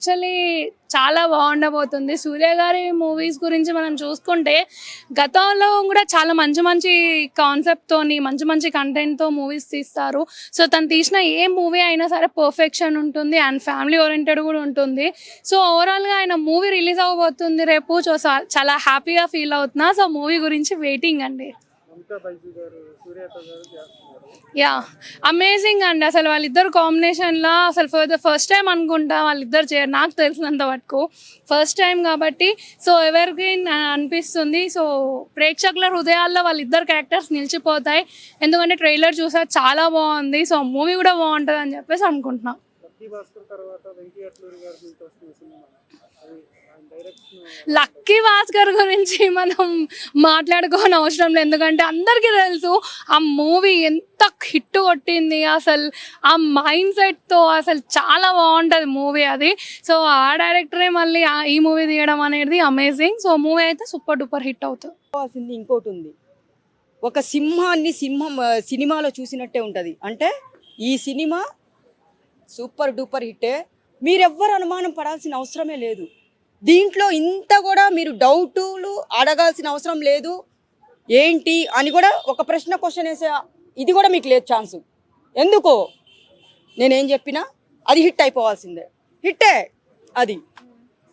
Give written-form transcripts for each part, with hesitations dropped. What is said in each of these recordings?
Actually చాలా బాగుండబోతుంది. సూర్య గారి movies గురించి మనం చూసుకుంటే గతంలో కూడా చాలా మంచి మంచి కాన్సెప్ట్తోని మంచి మంచి కంటెంట్తో మూవీస్ తీస్తారు. సో తను తీసిన ఏ మూవీ అయినా సరే పర్ఫెక్షన్ ఉంటుంది అండ్ ఫ్యామిలీ ఓరియంటెడ్ కూడా ఉంటుంది. సో ఓవరాల్గా ఆయన మూవీ రిలీజ్ అవ్వబోతుంది రేపు. సో చాలా హ్యాపీగా ఫీల్ అవుతున్నా. సో మూవీ గురించి వెయిటింగ్ అండి. యా అమేజింగ్ అండి. అసలు వాళ్ళిద్దరు కాంబినేషన్లో అసలు ఫర్ ద ఫస్ట్ టైం అనుకుంటా వాళ్ళిద్దరు చేయరు, నాకు తెలిసినంత వరకు ఫస్ట్ టైం కాబట్టి. సో ఎవరికి అనిపిస్తుంది. సో ప్రేక్షకుల హృదయాల్లో వాళ్ళిద్దరు క్యారెక్టర్స్ నిలిచిపోతాయి. ఎందుకంటే ట్రైలర్ చూసా చాలా బాగుంది. సో మూవీ కూడా బాగుంటుంది అని చెప్పేసి అనుకుంటున్నాం. లక్కీ భాస్కర్ గురించి మనం మాట్లాడుకోని అవసరం లేదు. ఎందుకంటే అందరికీ తెలుసు ఆ మూవీ ఎంత హిట్ కొట్టింది. అసలు ఆ మైండ్ సెట్తో అసలు చాలా బాగుంటుంది మూవీ అది. సో ఆ డైరెక్టరే మళ్ళీ ఈ మూవీ తీయడం అనేది అమేజింగ్. సో మూవీ అయితే సూపర్ డూపర్ హిట్ అవుతుంది. ఇంకోటి ఉంది, ఒక సింహాన్ని సినిమాలో చూసినట్టే ఉంటుంది. అంటే ఈ సినిమా సూపర్ డూపర్ హిట్టే, మీరెవ్వరు అనుమానం పడాల్సిన అవసరమే లేదు. దీంట్లో ఇంత కూడా మీరు డౌటులు అడగాల్సిన అవసరం లేదు. ఏంటి అని కూడా ఒక క్వశ్చన్ వేసే ఇది కూడా మీకు లేదు ఛాన్సు. ఎందుకో నేనేం చెప్పినా అది హిట్ అయిపోవాల్సిందే, హిట్టే అది.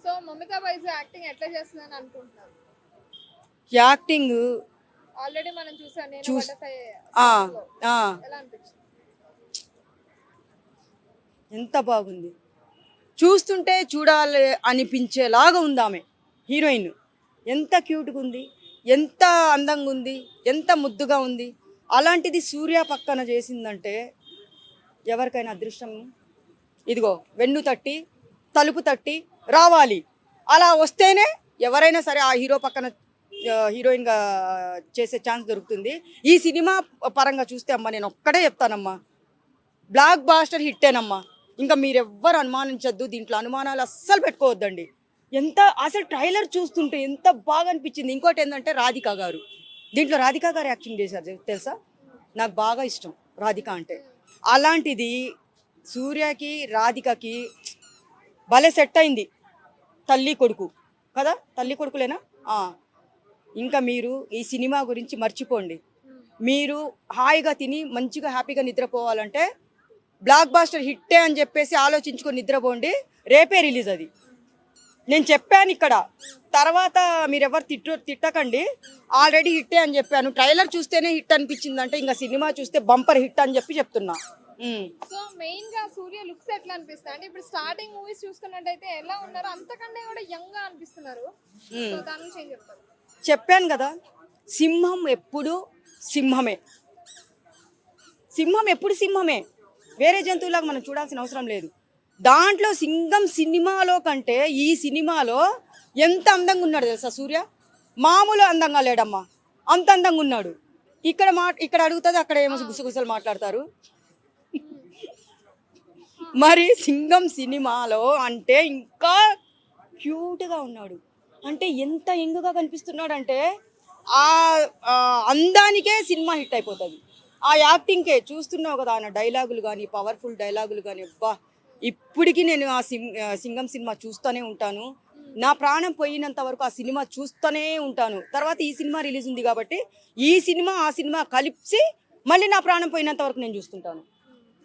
సో మమితా బైజు యాక్టింగ్ ఎట్లా చేస్తుందని అనుకుంటున్నారు? యాక్టింగ్ ఆల్రెడీ మనం చూసాను. ఎంత బాగుంది, చూస్తుంటే చూడాలి అనిపించేలాగా ఉంది ఆమె హీరోయిన్. ఎంత క్యూట్గా ఉంది, ఎంత అందంగా ఉంది, ఎంత ముద్దుగా ఉంది. అలాంటిది సూర్య పక్కన చేసిందంటే ఎవరికైనా అదృష్టం. ఇదిగో వెన్ను తట్టి తలుపు తట్టి రావాలి, అలా వస్తేనే ఎవరైనా సరే ఆ హీరో పక్కన హీరోయిన్గా చేసే ఛాన్స్ దొరుకుతుంది. ఈ సినిమా పరంగా చూస్తే అమ్మ నేను ఒక్కడే చెప్తానమ్మా, బ్లాక్ బాస్టర్ హిట్టేనమ్మా. ఇంకా మీరెవ్వరు అనుమానించద్దు, దీంట్లో అనుమానాలు అస్సలు పెట్టుకోవద్దండి. ఎంత అసలు ట్రైలర్ చూస్తుంటే ఎంత బాగా అనిపించింది. ఇంకోటి ఏంటంటే రాధిక గారు, దీంట్లో రాధిక గారు యాక్టింగ్ చేశారు తెలుసా. నాకు బాగా ఇష్టం రాధిక అంటే. అలాంటిది సూర్యకి రాధికకి భలే సెట్ అయింది. తల్లి కొడుకు కదా, తల్లి కొడుకులేనా. ఇంకా మీరు ఈ సినిమా గురించి మర్చిపోండి. మీరు హాయిగా తిని మంచిగా హ్యాపీగా నిద్రపోవాలంటే బ్లాక్ బాస్టర్ హిట్టే అని చెప్పేసి ఆలోచించుకొని నిద్రపోండి. రేపే రిలీజ్ అది, నేను చెప్పాను ఇక్కడ. తర్వాత మీరెవరు తిట్టకండి, ఆల్రెడీ హిట్టే అని చెప్పాను. ట్రైలర్ చూస్తేనే హిట్ అనిపించిందంటే ఇంకా సినిమా చూస్తే బంపర్ హిట్ అని చెప్తున్నా. సో మెయిన్ గా సూర్య లుక్స్ ఎట్లా అనిపిస్తాయి అంటే ఇప్పుడు స్టార్టింగ్ మూవీస్ చూసుకున్నట్టయితే ఎలా ఉన్నారు, అంతకంటే కూడా యంగ్ గా అనిపిస్తున్నారు. సో దాని నుంచి ఏం చెప్తారు? చెప్పాను కదా, సింహం ఎప్పుడు సింహమే, సింహం ఎప్పుడు సింహమే. వేరే జంతువులాగా మనం చూడాల్సిన అవసరం లేదు. దాంట్లో సింగం సినిమాలో కంటే ఈ సినిమాలో ఎంత అందంగా ఉన్నాడు తెలుసా సూర్య. మామూలు అందంగా లేడమ్మా, అంత అందంగా ఉన్నాడు. ఇక్కడ అడుగుతుంది, అక్కడ ఏమో గుసగుసలు మాట్లాడతారు. మరి సింగం సినిమాలో అంటే ఇంకా క్యూట్గా ఉన్నాడు. అంటే ఎంత యంగ్గా కనిపిస్తున్నాడు అంటే ఆ అందానికే సినిమా హిట్ అయిపోతుంది. ఆ యాక్టింగ్కే చూస్తున్నావు కదా, ఆయన డైలాగులు కానీ పవర్ఫుల్ డైలాగులు కానీ, అబ్బా ఇప్పటికీ నేను ఆ సింగం సినిమా చూస్తూనే ఉంటాను. నా ప్రాణం పోయినంత వరకు ఆ సినిమా చూస్తూనే ఉంటాను. తర్వాత ఈ సినిమా రిలీజ్ ఉంది కాబట్టి ఈ సినిమా ఆ సినిమా కలిసి మళ్ళీ నా ప్రాణం పోయినంత వరకు నేను చూస్తుంటాను.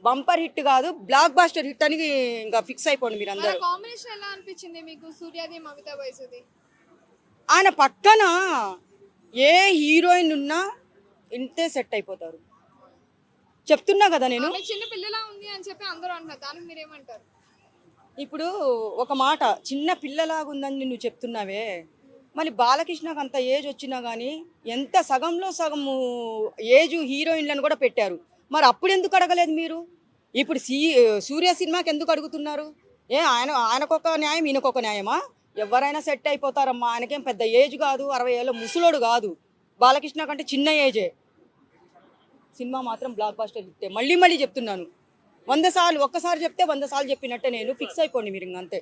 బంపర్ హిట్ కాదు, బ్లాక్ బాస్టర్ హిట్ అని ఇంకా ఫిక్స్ అయిపోండి మీరు అందరూ. కాంబినేషన్ ఎలా అనిపించింది మీకు సూర్యది మమితా బైజుది? ఆయన పక్కన ఏ హీరోయిన్ ఉన్నా ఇంతే సెట్ అయిపోతారు. చెప్తున్నా కదా నేను. చిన్న పిల్లలా ఉంది అని చెప్పి అందరూ అంటారు, దానికి మీరేమంటారు? ఇప్పుడు ఒక మాట, చిన్న పిల్లలాగా ఉందని నువ్వు చెప్తున్నావే, మళ్ళీ బాలకృష్ణకు అంత ఏజ్ వచ్చినా కానీ ఎంత సగంలో సగము ఏజ్ హీరోయిన్లను కూడా పెట్టారు. మరి అప్పుడు ఎందుకు అడగలేదు మీరు? ఇప్పుడు సూర్య సినిమాకి ఎందుకు అడుగుతున్నారు? ఆయనకొక న్యాయం ఈయనకొక న్యాయమా? ఎవరైనా సెట్ అయిపోతారమ్మా. ఆయనకేం పెద్ద ఏజ్ కాదు, 60 ఏళ్ళ ముసలోడు కాదు. బాలకృష్ణ కంటే చిన్న ఏజే. సినిమా మాత్రం బ్లాక్ బాస్టర్ హిట్టే. మళ్ళీ చెప్తున్నాను, 100 సార్లు, ఒక్కసారి చెప్తే 100 సార్లు చెప్పినట్టే. నేను ఫిక్స్ అయిపోండి మీరు ఇంకంతే.